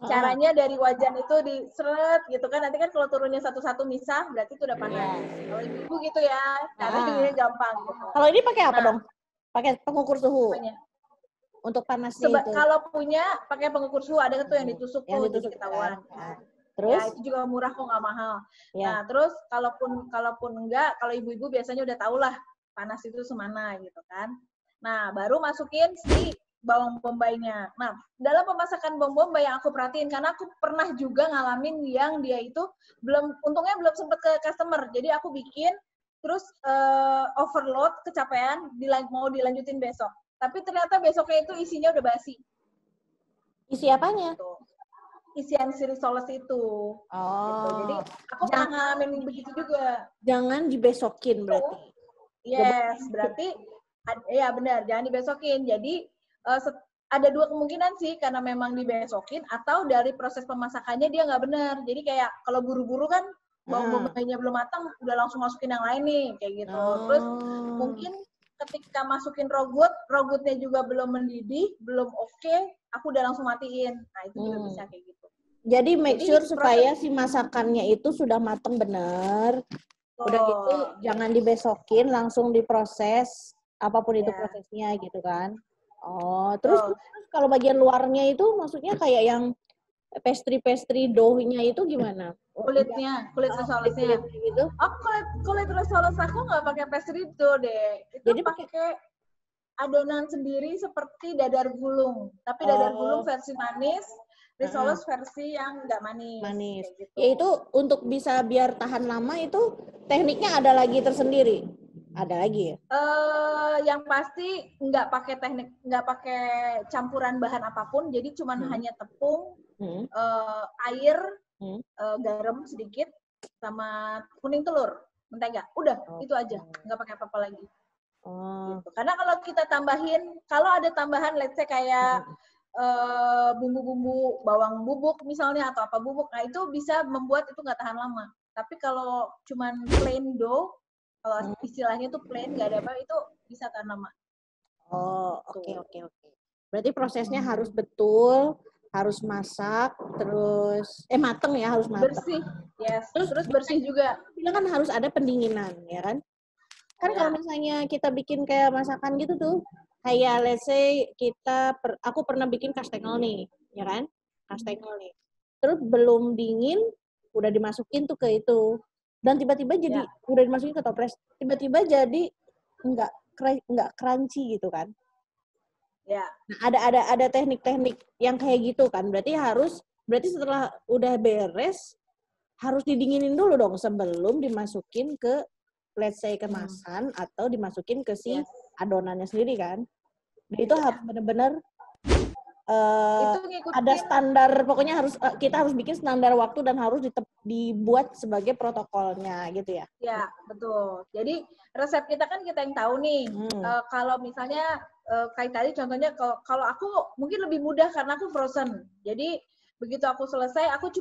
Caranya dari wajan itu diseret gitu kan, nanti kan kalau turunnya satu-satu misah berarti itu udah panas. Kalau ibu-ibu gitu ya, caranya gampang gitu. Kalau ini pakai apa dong? Pakai pengukur suhu? Untuk panasnya itu. Kalau punya pakai pengukur suhu, ada tuh yang ditusuk tuh, jadi ketahuan. Terus? Ya, itu juga murah kok, nggak mahal. Nah, terus kalaupun enggak, kalau ibu-ibu biasanya udah tau lah panas itu semana gitu kan. Nah, baru masukin si bawang bombaynya. Nah, dalam pemasakan bawang bombay yang aku perhatiin, karena aku pernah juga ngalamin yang dia itu untungnya belum sempet ke customer. Jadi aku bikin terus overload, kecapean, mau dilanjutin besok. Tapi ternyata besoknya itu isinya udah basi. Isi apanya? Gitu. Isian si risoles itu. Gitu. Jadi aku pernah ngalamin begitu juga. Jangan dibesokin berarti. Yes, berarti ya benar, jangan dibesokin. Jadi ada dua kemungkinan sih, karena memang dibesokin atau dari proses pemasakannya dia nggak benar. Jadi kayak kalau buru-buru kan bawang bombaynya belum matang, udah langsung masukin yang lain nih, kayak gitu. Terus mungkin ketika masukin rogutnya juga belum mendidih, belum oke, aku udah langsung matiin. Nah, itu juga bisa kayak gitu. Jadi make sure supaya si masakannya itu sudah matang benar. Udah gitu jangan dibesokin, langsung diproses, apapun itu prosesnya gitu kan. Terus kalau bagian luarnya itu maksudnya kayak yang pastry dough-nya itu gimana? Kulitnya, kulit risolesnya gitu. Oh, kulit risoles aku nggak pakai pastry dough deh. Itu jadi pakai adonan sendiri seperti dadar gulung, tapi dadar gulung versi manis, risoles versi yang nggak manis. Kayak gitu. Ya itu untuk bisa biar tahan lama itu tekniknya ada lagi tersendiri. Ada lagi ya? Yang pasti nggak pakai campuran bahan apapun, jadi cuman hanya tepung, air, garam sedikit, sama kuning telur, mentega. Udah, itu aja. Nggak pakai apa-apa lagi. Gitu. Karena kalau kita tambahin, kalau ada tambahan, let's say kayak bumbu-bumbu bawang bubuk misalnya atau apa bubuk, nah itu bisa membuat itu nggak tahan lama. Tapi kalau cuman plain dough, kalau istilahnya tuh plain, nggak ada apa, itu bisa tahan lama. Oke. Berarti prosesnya harus betul, harus masak, terus mateng ya, harus mateng. Bersih, yes. Terus bersih juga. Bilang kan harus ada pendinginan, ya kan? Kan kalau misalnya kita bikin kayak masakan gitu tuh, kayak let's say aku pernah bikin kastengel nih, ya kan? Kastengel nih. Terus belum dingin, udah dimasukin tuh ke itu. Dan tiba-tiba jadi udah dimasukin ke toples, tiba-tiba jadi nggak crunchy gitu kan? Ya. Nah, ada teknik-teknik yang kayak gitu kan? Berarti setelah udah beres harus didinginin dulu dong sebelum dimasukin ke let's say kemasan atau dimasukin ke si adonannya sendiri kan? Dan itu harus benar-benar ada standar, pokoknya kita harus bikin standar waktu dan harus dibuat sebagai protokolnya gitu ya? Ya, betul. Jadi resep kita kan kita yang tahu nih. Kalau misalnya kayak tadi contohnya, kalau aku mungkin lebih mudah karena aku frozen. Jadi begitu aku selesai, aku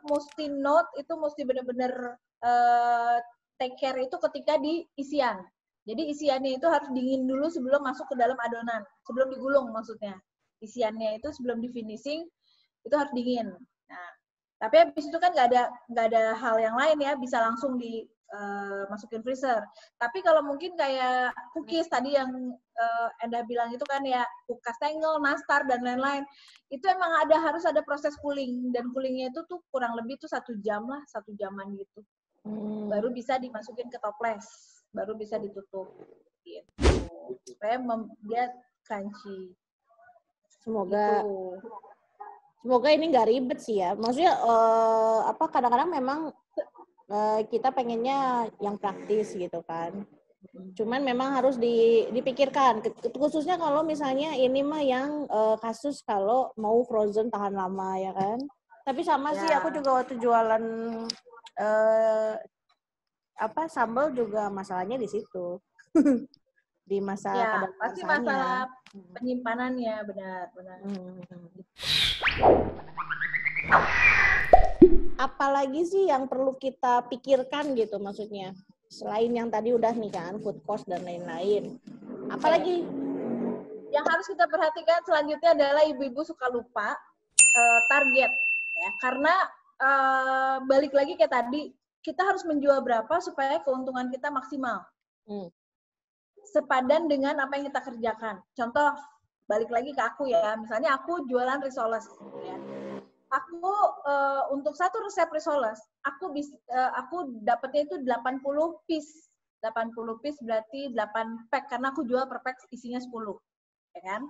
mesti note itu mesti benar-benar take care itu ketika di isian. Jadi isiannya itu harus dingin dulu sebelum masuk ke dalam adonan, sebelum digulung maksudnya. Isiannya itu sebelum di finishing itu harus dingin. Nah, tapi habis itu kan nggak ada hal yang lain ya, bisa langsung masukin freezer. Tapi kalau mungkin kayak cookies tadi yang Enda bilang itu kan ya, kastengel, nastar dan lain-lain, itu emang harus ada proses cooling, dan coolingnya itu tuh kurang lebih tuh 1 jaman gitu. Baru bisa dimasukin ke toples, baru bisa ditutup gitu. Supaya dia crunchy. Semoga ini nggak ribet sih ya. Maksudnya kadang-kadang memang kita pengennya yang praktis gitu kan. Cuman memang harus dipikirkan, khususnya kalau misalnya ini mah yang kasus kalau mau frozen tahan lama ya kan. Tapi sama sih aku juga waktu jualan sambal juga masalahnya di situ. Di masa pasti masalah penyimpanannya, benar. Apalagi sih yang perlu kita pikirkan gitu maksudnya, selain yang tadi udah nih kan food cost dan lain-lain, apalagi yang harus kita perhatikan selanjutnya adalah ibu-ibu suka lupa target ya, karena balik lagi kayak tadi, kita harus menjual berapa supaya keuntungan kita maksimal. Sepadan dengan apa yang kita kerjakan. Contoh, balik lagi ke aku ya, misalnya aku jualan risoles ya. Aku untuk satu resep risoles, aku dapatnya itu 80 piece. 80 piece berarti 8 pack, karena aku jual per pack isinya 10. Ya kan?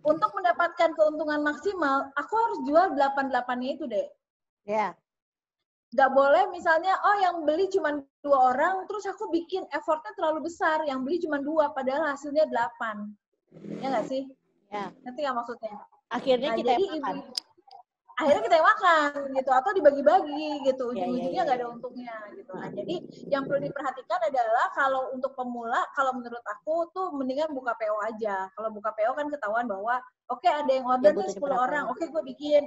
Untuk mendapatkan keuntungan maksimal, aku harus jual 88-nya itu deh. Ya. Nggak boleh misalnya, yang beli cuma orang, terus aku bikin effortnya terlalu besar, yang beli cuma 2, padahal hasilnya 8. Ya nggak sih? Ya. Ngerti nggak maksudnya? Akhirnya Nah, kita jadi makan. akhirnya kita yang makan gitu, atau dibagi-bagi gitu, ujung-ujungnya nggak ada Ya. untungnya gitu. Nah, jadi yang perlu diperhatikan adalah kalau untuk pemula, kalau menurut aku tuh mendingan buka PO aja. Kalau buka PO kan ketahuan bahwa oke, ada yang order nih 10 orang, oke gue bikin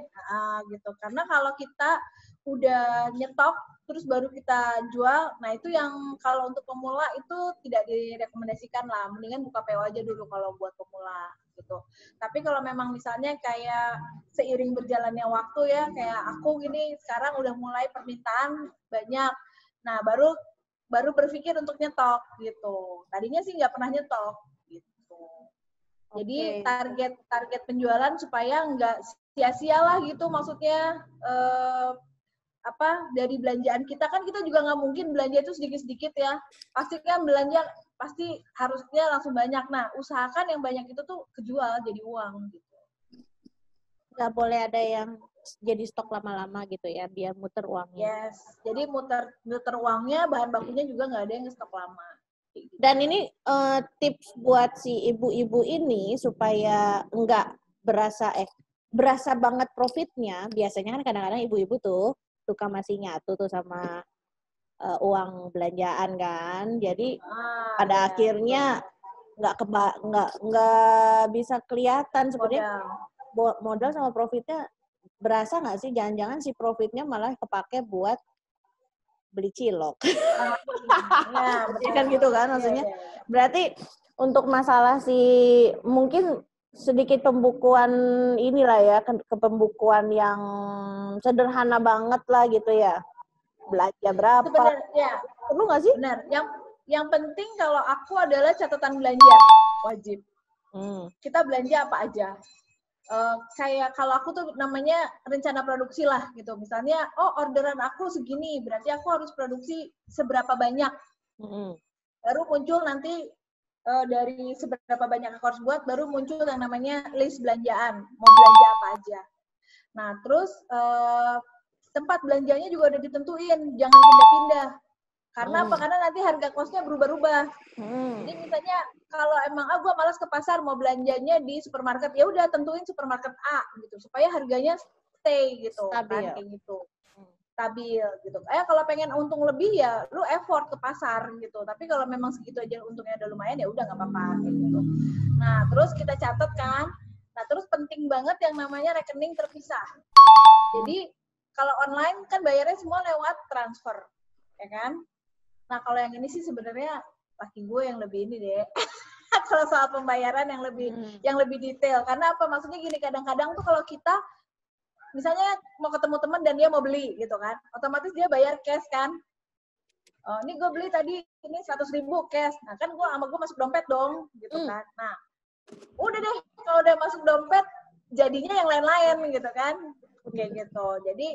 gitu. Karena kalau kita udah nyetok terus baru kita jual, nah itu yang kalau untuk pemula itu tidak direkomendasikan lah. Mendingan buka PO aja dulu kalau buat pemula gitu. Tapi kalau memang misalnya kayak seiring berjalannya waktu ya, kayak aku gini sekarang udah mulai permintaan banyak, nah baru berpikir untuk nyetok gitu. Tadinya sih nggak pernah nyetok gitu. Jadi target penjualan supaya nggak sia-sia lah gitu, maksudnya dari belanjaan kita kan kita juga nggak mungkin belanja itu sedikit-sedikit ya. Pasti kan belanja pasti harusnya langsung banyak. Nah, usahakan yang banyak itu tuh kejual jadi uang gitu. Nggak boleh ada yang jadi stok lama-lama gitu ya, biar muter uangnya. Yes, jadi muter uangnya, bahan bakunya juga nggak ada yang stok lama. Dan ini tips buat si ibu-ibu ini supaya nggak berasa banget profitnya. Biasanya kan kadang-kadang ibu-ibu tuh suka masih nyatu tuh sama uang belanjaan kan. Jadi pada akhirnya nggak bisa kelihatan sebenarnya modal sama profitnya. Berasa nggak sih jangan-jangan si profitnya malah kepake buat beli cilok. Ya kan gitu kan maksudnya. Berarti untuk masalah mungkin sedikit pembukuan inilah ya, ke pembukuan yang sederhana banget lah gitu ya. Belanja berapa? Sebenarnya perlu nggak sih? Benar. Yang penting kalau aku adalah catatan belanja wajib. Kita belanja apa aja. Kayak kalau aku tuh namanya rencana produksi lah gitu. Misalnya, orderan aku segini, berarti aku harus produksi seberapa banyak. Baru muncul nanti dari seberapa banyak aku harus buat, baru muncul yang namanya list belanjaan. Mau belanja apa aja. Nah, terus tempat belanjanya juga udah ditentuin, jangan pindah-pindah. Karena apa? Karena nanti harga kosnya berubah-ubah. Jadi misalnya kalau emang gue malas ke pasar mau belanjanya di supermarket, ya udah tentuin supermarket A gitu supaya harganya stay gitu kan, kayak gitu. Stabil gitu. Kalau pengen untung lebih ya lu effort ke pasar gitu. Tapi kalau memang segitu aja untungnya udah lumayan ya udah nggak apa-apa kayak gitu. Nah, terus kita catat kan. Nah, terus penting banget yang namanya rekening terpisah. Jadi kalau online kan bayarnya semua lewat transfer, ya kan? Nah, kalau yang ini sih sebenarnya laki gue yang lebih ini deh. Kalau soal pembayaran yang lebih detail. Karena apa? Maksudnya gini, kadang-kadang tuh kalau kita misalnya mau ketemu teman dan dia mau beli gitu kan, otomatis dia bayar cash kan. Oh, ini gue beli tadi ini 100.000 cash. Nah, kan gue masuk dompet dong gitu kan. Nah, udah deh kalau udah masuk dompet jadinya yang lain-lain gitu kan. Kayak gitu. Jadi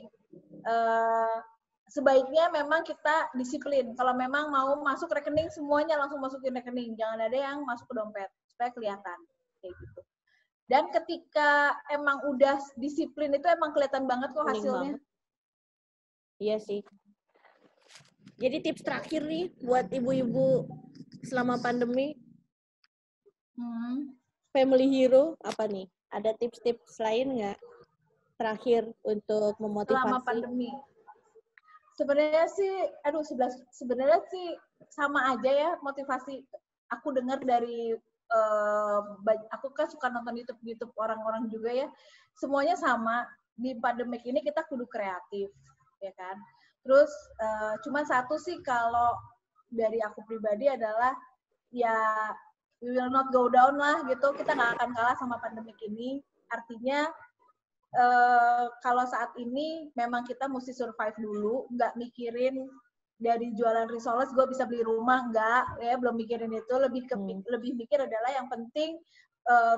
sebaiknya memang kita disiplin. Kalau memang mau masuk rekening, semuanya langsung masukin rekening. Jangan ada yang masuk ke dompet, supaya kelihatan. Kayak gitu. Dan ketika emang udah disiplin itu emang kelihatan banget kok hasilnya. Iya sih. Jadi tips terakhir nih buat ibu-ibu selama pandemi, Family Hero apa nih? Ada tips-tips lain nggak? Terakhir untuk memotivasi. Selama pandemi. Sebenarnya sih sama aja ya motivasi. Aku dengar dari aku kan suka nonton YouTube orang-orang juga ya. Semuanya sama. Di pandemik ini kita kudu kreatif, ya kan? Terus cuma satu sih kalau dari aku pribadi adalah ya we will not go down lah gitu. Kita nggak akan kalah sama pandemik ini. Artinya kalau saat ini memang kita mesti survive dulu, nggak mikirin dari jualan risoles gue bisa beli rumah, nggak, ya belum mikirin itu, lebih mikir adalah yang penting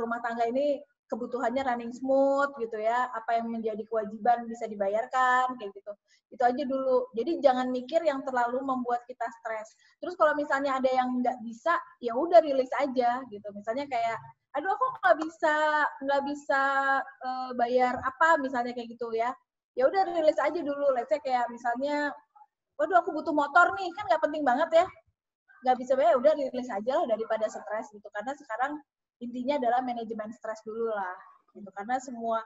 rumah tangga ini kebutuhannya running smooth gitu ya, apa yang menjadi kewajiban bisa dibayarkan kayak gitu, itu aja dulu. Jadi jangan mikir yang terlalu membuat kita stres. Terus kalau misalnya ada yang nggak bisa, ya udah rilis aja gitu. Misalnya kayak aduh aku nggak bisa bayar apa misalnya kayak gitu ya udah rilis aja dulu. Let's say kayak misalnya waduh aku butuh motor nih, kan nggak penting banget ya. Nggak bisa ya udah rilis aja lah daripada stres gitu. Karena sekarang intinya adalah manajemen stres dulu lah gitu. Karena semua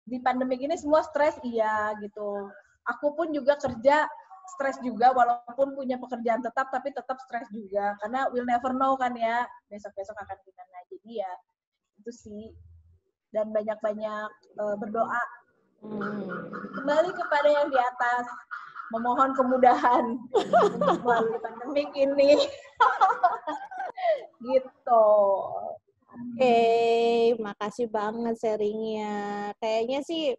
di pandemi ini semua stres iya gitu. Aku pun juga kerja stres juga walaupun punya pekerjaan tetap tapi tetap stres juga karena we'll never know kan ya besok-besok akan gimana. Jadi ya itu sih dan banyak-banyak berdoa kembali kepada yang di atas memohon kemudahan untuk melalui pandemik ini. Gitu. Oke, makasih banget sharingnya. Kayaknya sih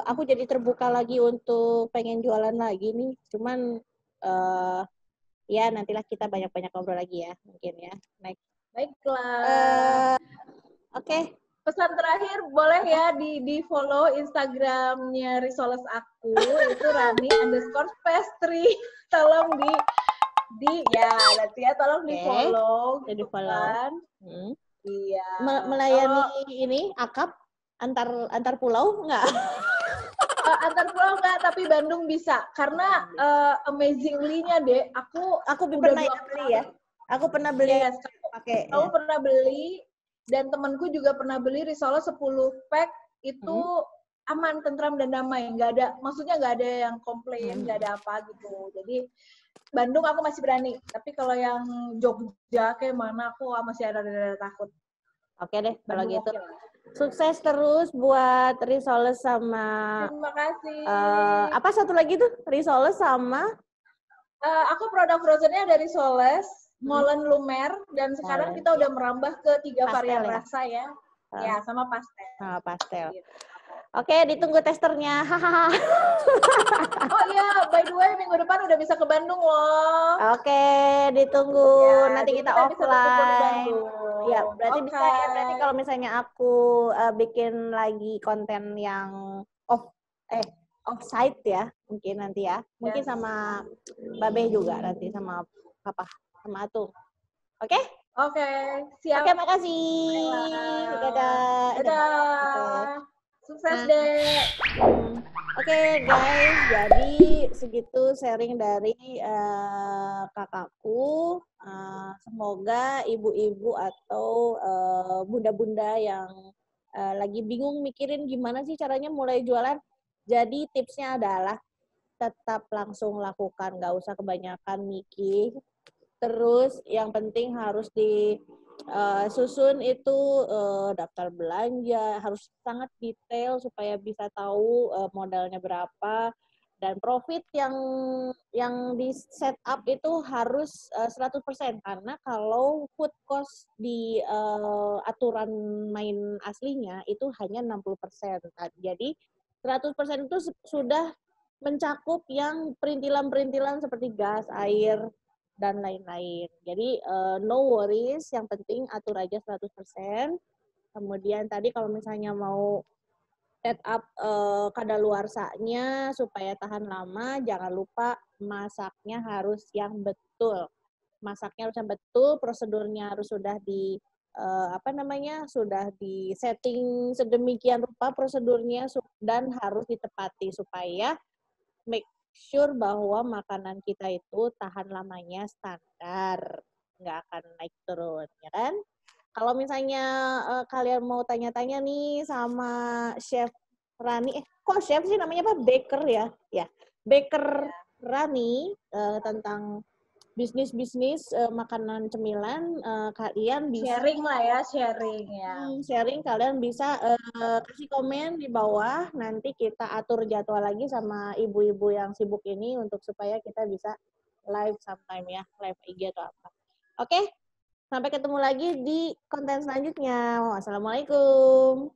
aku jadi terbuka lagi untuk pengen jualan lagi nih. Cuman ya nantilah kita banyak-banyak ngobrol lagi ya mungkin ya. Next. Baiklah. Oke. Pesan terakhir boleh ya di follow Instagramnya Risoles aku itu Rani_pastry. Tolong di ya nanti ya tolong di follow. Jadi follow. Iya. Melayani ini akap antar pulau enggak? Antar pulau enggak, tapi Bandung bisa. Karena amazingly-nya deh, aku pernah beli ya. Aku pernah beli. Yes, pakai. Aku pernah beli dan temanku juga pernah beli Risoles 10 pack itu aman, tentram dan damai. Enggak ada, maksudnya enggak ada yang komplain, enggak ada apa gitu. Jadi Bandung aku masih berani, tapi kalau yang Jogja kayak mana aku masih ada takut. Oke deh, kalau gitu. Sukses terus buat Risoles sama. Terima kasih. Apa satu lagi tuh? Risoles sama? Aku produk frozennya dari Risoles, Molen Lumer, dan sekarang kita udah merambah ke 3 varian rasa ya. Ya, sama pastel. Sama pastel. Gitu. Oke, ditunggu testernya. Hahaha. Oh iya, by the way minggu depan udah bisa ke Bandung loh. Oke, ditunggu. Ya, nanti kita offline. Ya, berarti bisa ya. Berarti kalau misalnya aku bikin lagi konten yang off-site ya, mungkin nanti ya. Mungkin sama Babe juga nanti sama Papa, sama Atung. Oke? Oke, siap. Oke, makasih. Dadah. Dadah. Sukses deh. Oke guys, jadi segitu sharing dari kakakku. Semoga ibu-ibu atau bunda-bunda yang lagi bingung mikirin gimana sih caranya mulai jualan. Jadi tipsnya adalah tetap langsung lakukan, nggak usah kebanyakan mikir. Terus yang penting harus disusun itu daftar belanja, harus sangat detail supaya bisa tahu modalnya berapa dan profit yang di set up itu harus 100% karena kalau food cost di aturan main aslinya itu hanya 60%. Jadi 100% itu sudah mencakup yang perintilan-perintilan seperti gas, air, dan lain-lain. Jadi no worries, yang penting atur aja 100%. Kemudian tadi kalau misalnya mau set up kadaluarsanya supaya tahan lama, jangan lupa masaknya harus yang betul. Masaknya harus yang betul, prosedurnya harus sudah sudah di setting sedemikian rupa prosedurnya dan harus ditepati supaya make sure bahwa makanan kita itu tahan lamanya standar, nggak akan naik turun, ya kan? Kalau misalnya kalian mau tanya-tanya nih sama Chef Rani, kok chef sih namanya apa? Baker ya? Ya, Baker Rani tentang bisnis makanan cemilan, kalian bisa sharing lah ya, sharing ya. Sharing kalian bisa kasih komen di bawah, nanti kita atur jadwal lagi sama ibu-ibu yang sibuk ini untuk supaya kita bisa live sometime ya, live IG atau apa. Oke, sampai ketemu lagi di konten selanjutnya. Wassalamualaikum.